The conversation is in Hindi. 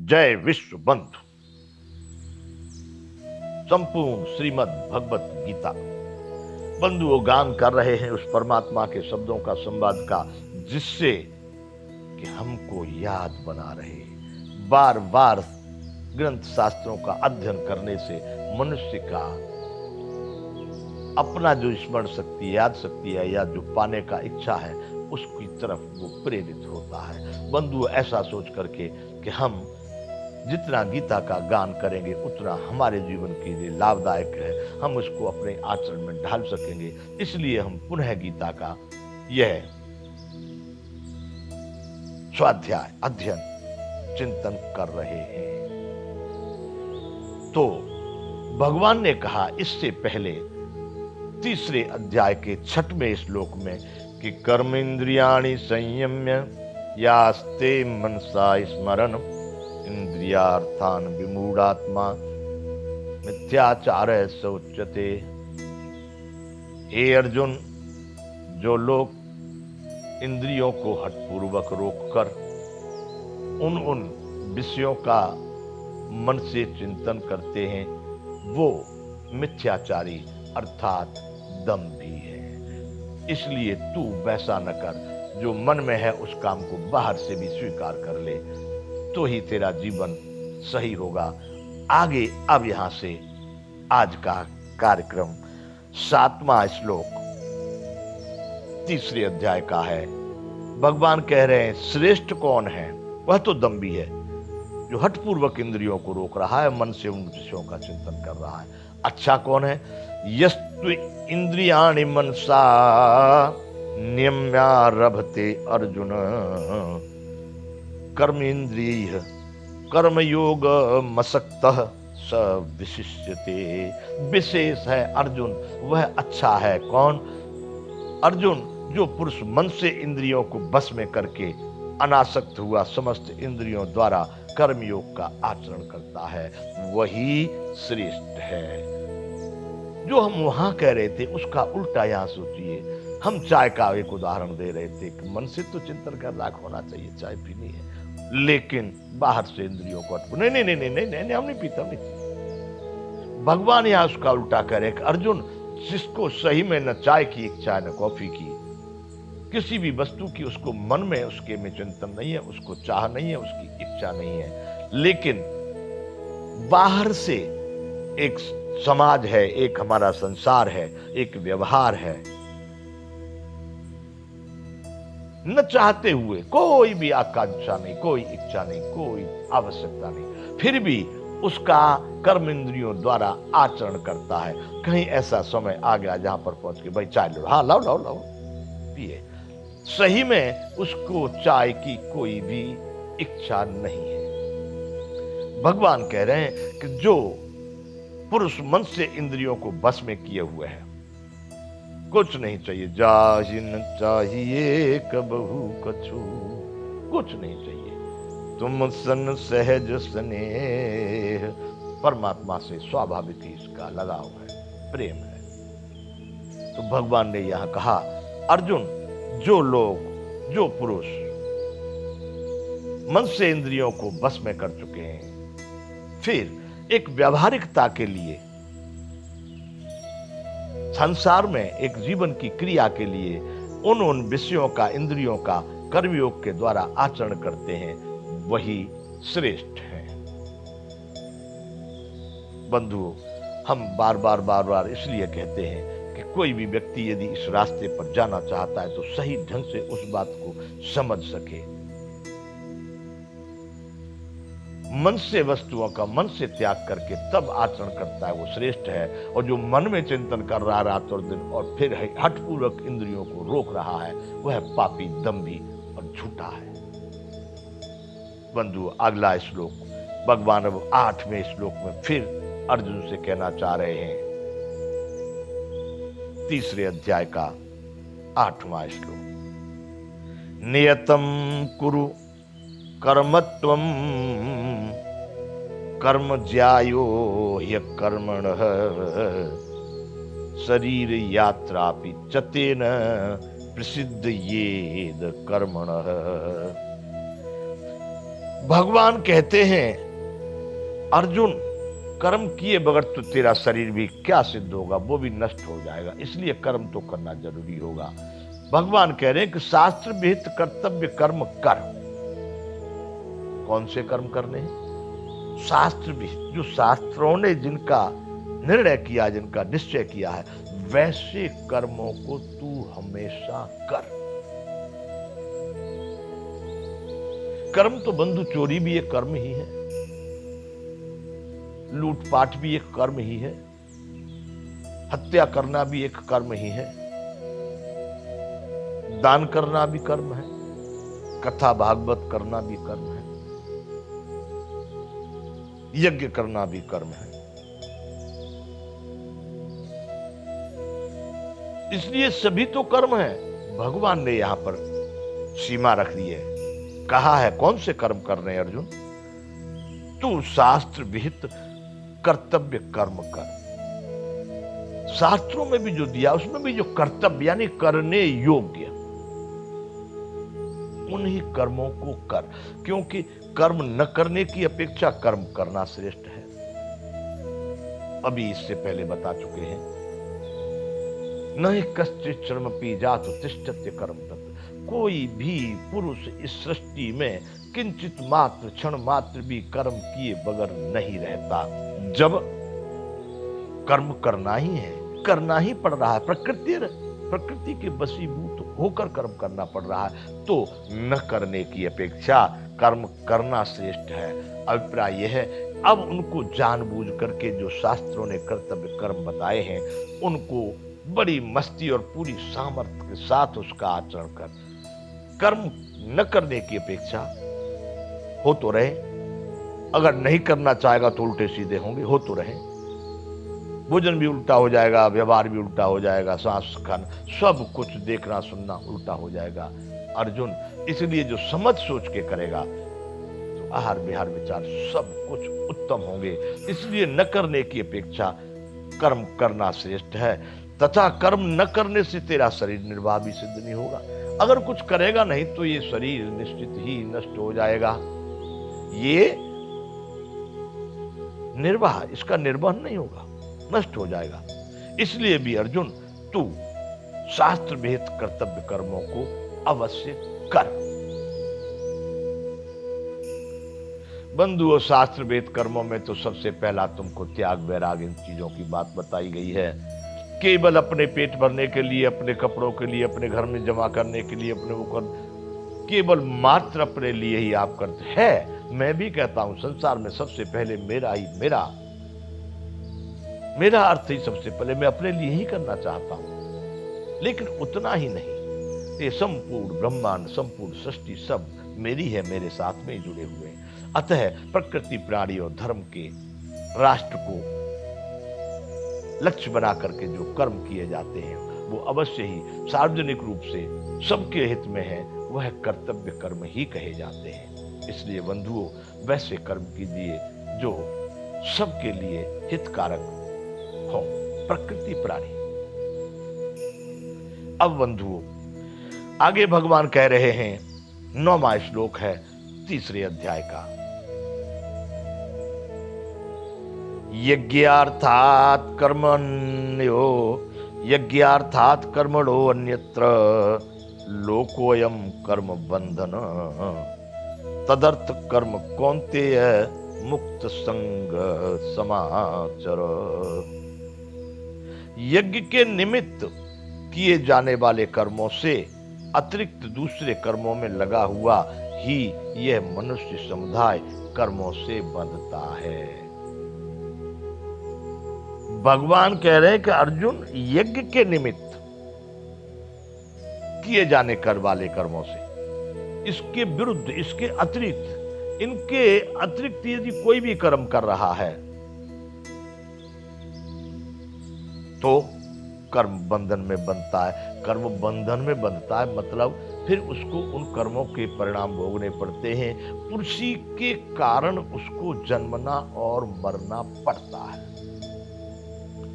जय विश्व बंधु। संपूर्ण श्रीमद् भगवत गीता बंधु वो गान कर रहे हैं उस परमात्मा के शब्दों का, संवाद का, जिससे कि हमको याद बना रहे। बार बार ग्रंथ शास्त्रों का अध्ययन करने से मनुष्य का अपना जो स्मरण शक्ति, याद शक्ति है, या जो पाने का इच्छा है, उसकी तरफ वो प्रेरित होता है। बंधु ऐसा सोच करके कि हम जितना गीता का गान करेंगे उतना हमारे जीवन के लिए लाभदायक है, हम उसको अपने आचरण में ढाल सकेंगे। इसलिए हम पुनः गीता का यह स्वाध्याय, अध्ययन, चिंतन कर रहे हैं। तो भगवान ने कहा इससे पहले तीसरे अध्याय के 6वें श्लोक में कि कर्मेंद्रियाणि संयम्य यास्ते मनसा स्मरण इंद्रियार्थान विमूढ़ात्मा मिथ्याचार शोच्यते। हे अर्जुन, जो लोग इंद्रियों को हठपूर्वक रोककर उन विषयों का मन से चिंतन करते हैं, वो मिथ्याचारी अर्थात दंभी है। इसलिए तू वैसा न कर, जो मन में है उस काम को बाहर से भी स्वीकार कर ले, तो ही तेरा जीवन सही होगा। आगे अब यहां से आज का कार्यक्रम 7वां श्लोक तीसरे अध्याय का है। भगवान कह रहे हैं श्रेष्ठ कौन है? वह तो दंभी है जो हठपूर्वक इंद्रियों को रोक रहा है, मन से उन विषयों का चिंतन कर रहा है। अच्छा कौन है? यस्तु इंद्रियाणि मनसा नियम्यारभते अर्जुन कर्मेन्द्रिय कर्मयोग मसक्तः स विशिष्यते। विशेष है अर्जुन, वह अच्छा है। कौन? अर्जुन, जो पुरुष मन से इंद्रियों को बस में करके अनासक्त हुआ समस्त इंद्रियों द्वारा कर्मयोग का आचरण करता है, वही श्रेष्ठ है। जो हम वहां कह रहे थे उसका उल्टा यहां सोचिए। हम चाय का एक उदाहरण दे रहे थे कि मन से तो चिंतन कर राख होना चाहिए, चाय पीनी है, लेकिन बाहर से इंद्रियों को नहीं नहीं नहीं नहीं नहीं नहीं हम नहीं पीता, हम नहीं पीता। भगवान यहां उसका उल्टा करे कि अर्जुन, जिसको सही में न चाय की इच्छा है न कॉफी की, किसी भी वस्तु की उसको मन में उसके में चिंतन नहीं है, उसको चाह नहीं है, उसकी इच्छा नहीं है, लेकिन बाहर से एक समाज है, एक हमारा संसार है, एक व्यवहार है, न चाहते हुए कोई भी आकांक्षा नहीं, कोई इच्छा नहीं, कोई आवश्यकता नहीं, फिर भी उसका कर्म इंद्रियों द्वारा आचरण करता है। कहीं ऐसा समय आ गया जहां पर पहुंच के भाई चाय लो, हाँ लाओ लाओ लाओ, पिए। सही में उसको चाय की कोई भी इच्छा नहीं है। भगवान कह रहे हैं कि जो पुरुष मन से इंद्रियों को बस में किए हुए है, कुछ नहीं चाहिए, जाहि न चाहिए कबहू कछु, कुछ नहीं चाहिए, तुम सन सहज स्नेह। परमात्मा से स्वाभाविक ही इसका लगाव है, प्रेम है। तो भगवान ने यहां कहा अर्जुन, जो लोग, जो पुरुष मन से इंद्रियों को बस में कर चुके हैं, फिर एक व्यावहारिकता के लिए संसार में एक जीवन की क्रिया के लिए उन विषयों का, इंद्रियों का कर्मयोग के द्वारा आचरण करते हैं, वही श्रेष्ठ है। बंधुओं, हम बार बार इसलिए कहते हैं कि कोई भी व्यक्ति यदि इस रास्ते पर जाना चाहता है तो सही ढंग से उस बात को समझ सके। मन से वस्तुओं का मन से त्याग करके तब आचरण करता है, वो श्रेष्ठ है। और जो मन में चिंतन कर रहा रात और दिन और फिर हठपूर्वक इंद्रियों को रोक रहा है, वह पापी, दंभी और झूठा है। बंधु, अगला श्लोक भगवान अब 8वें श्लोक में फिर अर्जुन से कहना चाह रहे हैं। तीसरे अध्याय का 8वां श्लोक, नियतम कुरु कर्मत्वम कर्म ज्यायो ह्यकर्मणः शरीर यात्रापि चतेन प्रसिद्ध येद कर्मणः। भगवान कहते हैं अर्जुन, कर्म किए बगैर तो तेरा शरीर भी क्या सिद्ध होगा, वो भी नष्ट हो जाएगा, इसलिए कर्म तो करना जरूरी होगा। भगवान कह रहे हैं कि शास्त्र विहित कर्तव्य कर्म कर। कौन से कर्म करने हैं? शास्त्र विहित, जो शास्त्रों ने जिनका निर्णय किया, जिनका निश्चय किया है, वैसे कर्मों को तू हमेशा कर। कर्म तो बंधु चोरी भी एक कर्म ही है, लूटपाट भी एक कर्म ही है, हत्या करना भी एक कर्म ही है, दान करना भी कर्म है, कथा भागवत करना भी कर्म है, यज्ञ करना भी कर्म है। इसलिए सभी तो कर्म है। भगवान ने यहां पर सीमा रख दी है, कहा है कौन से कर्म कर रहे हैं अर्जुन? तू शास्त्र विहित कर्तव्य कर्म कर। शास्त्रों में भी जो दिया उसमें भी जो कर्तव्य यानी करने योग्य, उन्हीं कर्मों को कर, क्योंकि कर्म न करने की अपेक्षा कर्म करना श्रेष्ठ है। अभी इससे पहले बता चुके हैं, न कश्चित् श्रमपि जातु तिष्ठत्य कर्म तत्। कोई भी पुरुष इस सृष्टि में किंचित मात्र क्षण मात्र भी कर्म किए बगैर नहीं रहता। जब कर्म करना ही है, करना ही पड़ रहा है, प्रकृति के वशीभूत होकर कर्म करना पड़ रहा है, तो न करने की अपेक्षा कर्म करना श्रेष्ठ है। अभिप्राय यह है, अब उनको जानबूझ करके जो शास्त्रों ने कर्तव्य कर्म बताए हैं, उनको बड़ी मस्ती और पूरी सामर्थ्य के साथ उसका आचरण कर। कर्म न करने की अपेक्षा हो तो रहे, अगर नहीं करना चाहेगा तो उल्टे सीधे होंगे, हो तो रहे। भोजन भी उल्टा हो जाएगा, व्यवहार भी उल्टा हो जाएगा, सांस खाना सब कुछ देखना सुनना उल्टा हो जाएगा अर्जुन। इसलिए जो समझ सोच के करेगा तो आहार विहार विचार सब कुछ उत्तम होंगे। इसलिए न करने की अपेक्षा कर्म करना श्रेष्ठ है, तथा कर्म न करने से तेरा शरीर निर्वाह भी सिद्ध नहीं होगा। अगर कुछ करेगा नहीं तो ये शरीर निश्चित ही नष्ट हो जाएगा। ये निर्वाह, इसका निर्वहन नहीं होगा, नष्ट हो जाएगा। इसलिए भी अर्जुन, तू शास्त्र विहित कर्तव्य कर्मों को अवश्य कर। बंधुओं, शास्त्र विहित कर्मों में तो सबसे पहला तुमको त्याग वैराग इन चीजों की बात बताई गई है। केवल अपने पेट भरने के लिए, अपने कपड़ों के लिए, अपने घर में जमा करने के लिए, अपने वो कर, केवल मात्र अपने लिए ही आप करते हैं। मैं भी कहता हूं संसार में सबसे पहले मेरा ही मेरा अर्थ ही सबसे पहले मैं अपने लिए ही करना चाहता हूं। लेकिन उतना ही नहीं, ये संपूर्ण ब्रह्मांड, संपूर्ण सृष्टि सब मेरी है, मेरे साथ में जुड़े हुए हैं। अतः प्रकृति, प्राणी और धर्म के राष्ट्र को लक्ष्य बना करके जो कर्म किए जाते हैं वो अवश्य ही सार्वजनिक रूप से सबके हित में है, वह कर्तव्य कर्म ही कहे जाते हैं। इसलिए बंधुओं, वैसे कर्म कीजिए जो सबके लिए हितकारक हो, प्रकृति प्राणी। अब बंधुओं, आगे भगवान कह रहे हैं, 9वां श्लोक है 3 अध्याय का। यज्ञार्थात् कर्मणो अन्यत्र लोकोऽयं कर्म बंधन तदर्थ कर्म कौन्तेय मुक्त संग समाचर। यज्ञ के निमित्त किए जाने वाले कर्मों से अतिरिक्त दूसरे कर्मों में लगा हुआ ही यह मनुष्य समुदाय कर्मों से बंधता है। भगवान कह रहे हैं कि अर्जुन, यज्ञ के निमित्त किए जाने कर वाले कर्मों से, इसके विरुद्ध, इसके अतिरिक्त, इनके अतिरिक्त यदि कोई भी कर्म कर रहा है तो कर्म बंधन में बंधता है। कर्म बंधन में बंधता है मतलब फिर उसको उन कर्मों के परिणाम भोगने पड़ते हैं, उसी के कारण उसको जन्मना और मरना पड़ता है।